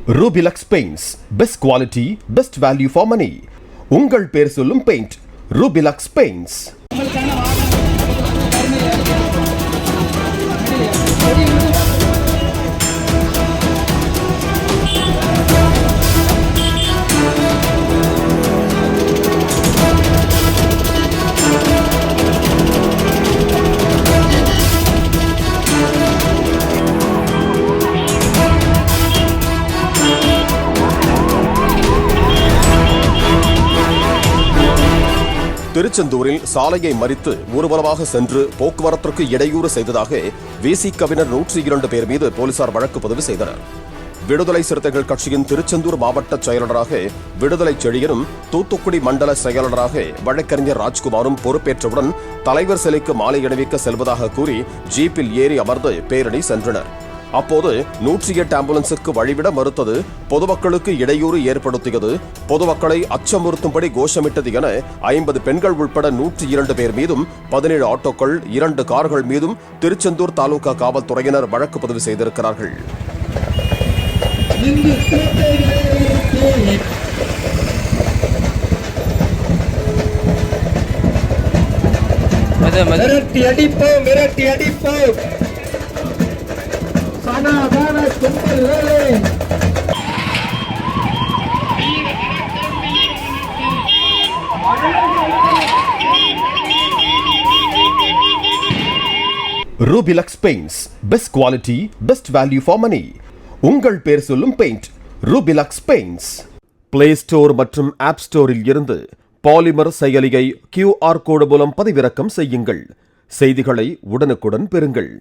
Rubilux Paints, best quality, best value for money. உங்கள் பேர் சொல்லும் பெயிண்ட் Rubilux Paints. திருச்செந்தூரில் சாலையை மறித்து ஊர்வலமாக சென்று போக்குவரத்திற்கு இடையூறு செய்ததாக விசிகவினர் 102 பேர் மீது போலீசார் வழக்கு பதிவு செய்தனர். விடுதலை சிறுத்தைகள் கட்சியின் திருச்செந்தூர் மாவட்ட செயலாளராக விடுதலை செழியனும், தூத்துக்குடி மண்டல செயலாளராக வழக்கறிஞர் ராஜ்குமாரும் பொறுப்பேற்றவுடன் தலைவர் சிலைக்கு மாலை அணிவிக்க செல்வதாக கூறி ஜீப்பில் ஏறி அமர்ந்து பேரணி சென்றனர். அப்போது 108 ஆம்புலன்ஸுக்கு வழிவிட மறுத்தது, பொதுமக்களுக்கு இடையூறு ஏற்படுத்தியது, பொதுமக்களை அச்சமுறுத்தும்படி கோஷமிட்டது என 50 பெண்கள் உட்பட 102 பேர் மீதும் 17 ஆட்டோக்கள், 2 கார்கள் மீதும் திருச்செந்தூர் தாலுகா காவல்துறையினர் வழக்கு பதிவு செய்திருக்கிறார்கள். மிரட்டி அடிப்போம் Rubilux Paints, best quality, best value for money. உங்கள் பேர் சொல்லும் paint Rubilux Paints. Play store மற்றும் ஆப் ஸ்டோரில் இருந்து பாலிமர் செயலியை QR கோடு மூலம் பதிவிறக்கம் செய்யுங்கள். செய்திகளை உடனுக்குடன் பெறுங்கள்.